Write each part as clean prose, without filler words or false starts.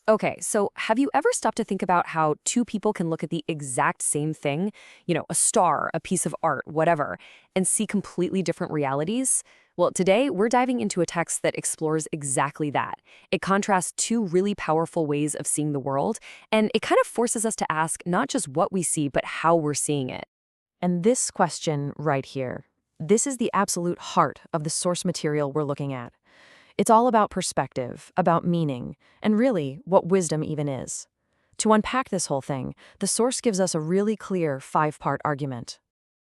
Okay, so have you ever stopped to think about how two people can look at the exact same thing, a star, a piece of art, whatever, and see completely different realities? Well, today we're diving into a text that explores exactly that. It contrasts two really powerful ways of seeing the world, and it kind of forces us to ask not just what we see, but how we're seeing it. And this question right here, this is the absolute heart of the source material we're looking at. It's all about perspective, about meaning, and really what wisdom even is. To unpack this whole thing, the source gives us a really clear five-part argument.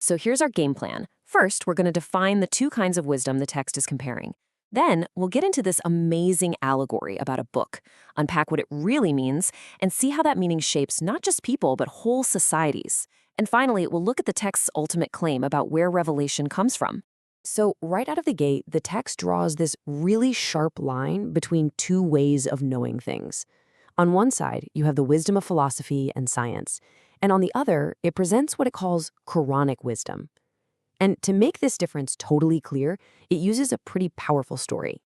So here's our game plan. First, we're going to define the two kinds of wisdom the text is comparing. Then, we'll get into this amazing allegory about a book, unpack what it really means, and see how that meaning shapes not just people, but whole societies. And finally, we'll look at the text's ultimate claim about where revelation comes from. So right out of the gate, the text draws this really sharp line between two ways of knowing things. On one side, you have the wisdom of philosophy and science, and on the other, it presents what it calls Qur'anic wisdom. And to make this difference totally clear, it uses a pretty powerful story.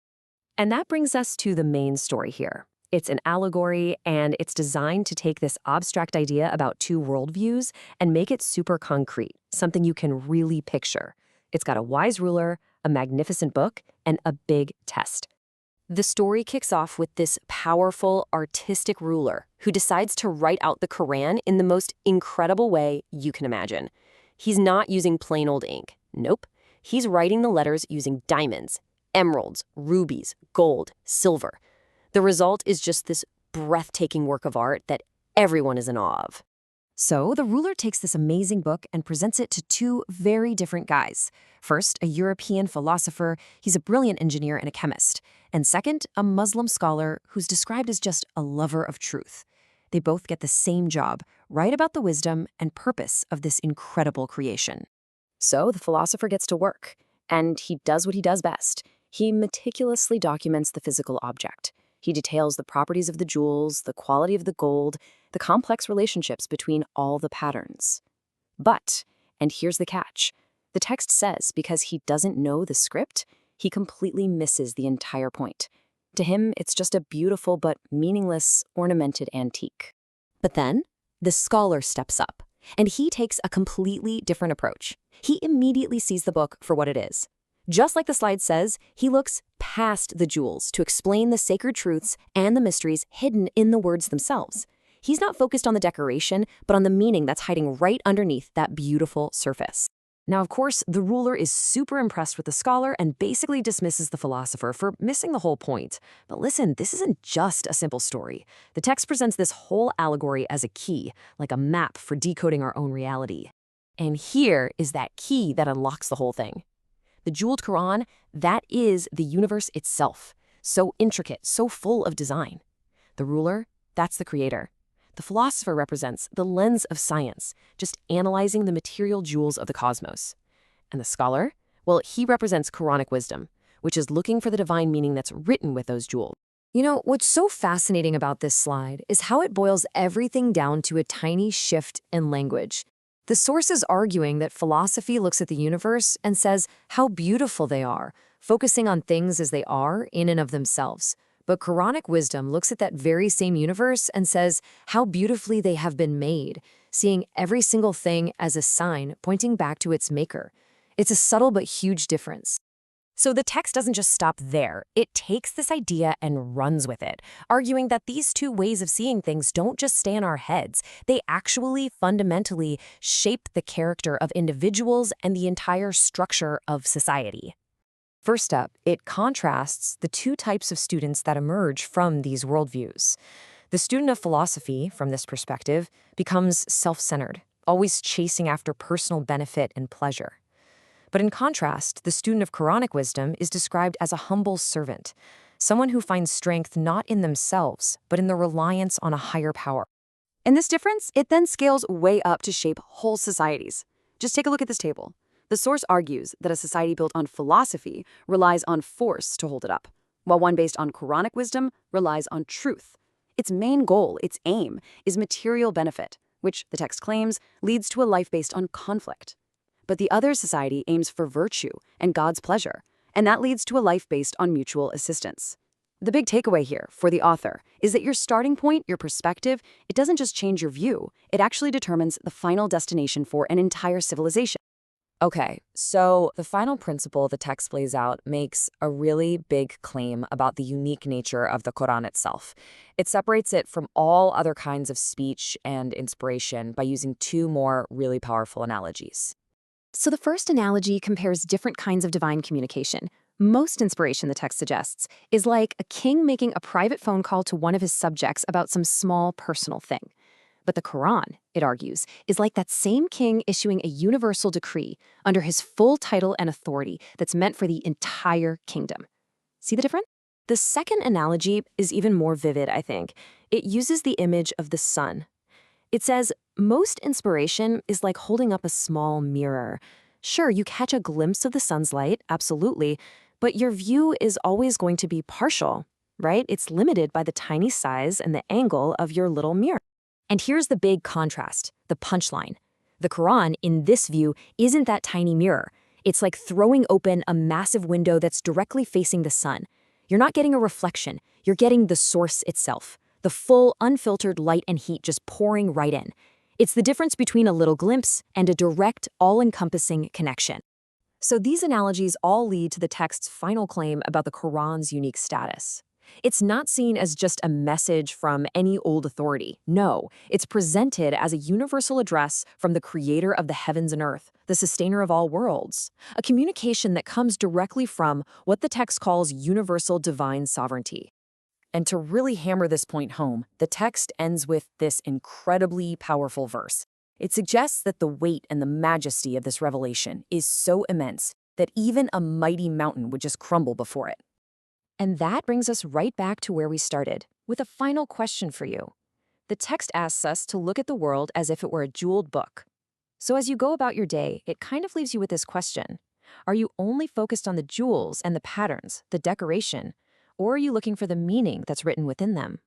And that brings us to the main story here. It's an allegory, and it's designed to take this abstract idea about two worldviews and make it super concrete, something you can really picture. It's got a wise ruler, a magnificent book, and a big test. The story kicks off with this powerful, artistic ruler who decides to write out the Qur'an in the most incredible way you can imagine. He's not using plain old ink. Nope. He's writing the letters using diamonds, emeralds, rubies, gold, silver. The result is just this breathtaking work of art that everyone is in awe of. So the ruler takes this amazing book and presents it to two very different guys. First, a European philosopher. He's a brilliant engineer and a chemist. And second, a Muslim scholar who's described as just a lover of truth. They both get the same job, write about the wisdom and purpose of this incredible creation. So the philosopher gets to work, and he does what he does best. He meticulously documents the physical object. He details the properties of the jewels, the quality of the gold, the complex relationships between all the patterns. But, and here's the catch, the text says because he doesn't know the script, he completely misses the entire point. To him, it's just a beautiful but meaningless, ornamented antique. But then, the scholar steps up, and he takes a completely different approach. He immediately sees the book for what it is. Just like the slide says, he looks past the jewels to explain the sacred truths and the mysteries hidden in the words themselves. He's not focused on the decoration, but on the meaning that's hiding right underneath that beautiful surface. Now, of course, the ruler is super impressed with the scholar and basically dismisses the philosopher for missing the whole point. But listen, this isn't just a simple story. The text presents this whole allegory as a key, like a map for decoding our own reality. And here is that key that unlocks the whole thing. The jeweled Qur'an, that is the universe itself. So intricate, so full of design. The ruler, that's the creator. The philosopher represents the lens of science, just analyzing the material jewels of the cosmos. And the scholar, well, he represents Qur'anic wisdom, which is looking for the divine meaning that's written with those jewels. What's so fascinating about this slide is how it boils everything down to a tiny shift in language. The source is arguing that philosophy looks at the universe and says how beautiful they are, focusing on things as they are in and of themselves. But Quranic wisdom looks at that very same universe and says how beautifully they have been made, seeing every single thing as a sign pointing back to its maker. It's a subtle but huge difference. So the text doesn't just stop there. It takes this idea and runs with it, arguing that these two ways of seeing things don't just stay in our heads. They actually fundamentally shape the character of individuals and the entire structure of society. First up, it contrasts the two types of students that emerge from these worldviews. The student of philosophy, from this perspective, becomes self-centered, always chasing after personal benefit and pleasure. But in contrast, the student of Quranic wisdom is described as a humble servant, someone who finds strength not in themselves, but in the reliance on a higher power. And this difference, it then scales way up to shape whole societies. Just take a look at this table. The source argues that a society built on philosophy relies on force to hold it up, while one based on Quranic wisdom relies on truth. Its main goal, its aim, is material benefit, which, the text claims, leads to a life based on conflict. But the other society aims for virtue and God's pleasure, and that leads to a life based on mutual assistance. The big takeaway here, for the author, is that your starting point, your perspective, it doesn't just change your view, it actually determines the final destination for an entire civilization. Okay, so the final principle the text lays out makes a really big claim about the unique nature of the Qur'an itself. It separates it from all other kinds of speech and inspiration by using two more really powerful analogies. So the first analogy compares different kinds of divine communication. Most inspiration, the text suggests, is like a king making a private phone call to one of his subjects about some small personal thing. But the Qur'an, it argues, is like that same king issuing a universal decree under his full title and authority that's meant for the entire kingdom. See the difference? The second analogy is even more vivid, I think. It uses the image of the sun. It says, most inspiration is like holding up a small mirror. Sure, you catch a glimpse of the sun's light, absolutely, but your view is always going to be partial, right? It's limited by the tiny size and the angle of your little mirror. And here's the big contrast, the punchline. The Qur'an, in this view, isn't that tiny mirror. It's like throwing open a massive window that's directly facing the sun. You're not getting a reflection, you're getting the source itself, the full, unfiltered light and heat just pouring right in. It's the difference between a little glimpse and a direct, all-encompassing connection. So these analogies all lead to the text's final claim about the Qur'an's unique status. It's not seen as just a message from any old authority. No, it's presented as a universal address from the creator of the heavens and earth, the sustainer of all worlds, a communication that comes directly from what the text calls universal divine sovereignty. And to really hammer this point home, the text ends with this incredibly powerful verse. It suggests that the weight and the majesty of this revelation is so immense that even a mighty mountain would just crumble before it. And that brings us right back to where we started, with a final question for you. The text asks us to look at the world as if it were a jeweled book. So as you go about your day, it kind of leaves you with this question. Are you only focused on the jewels and the patterns, the decoration, or are you looking for the meaning that's written within them?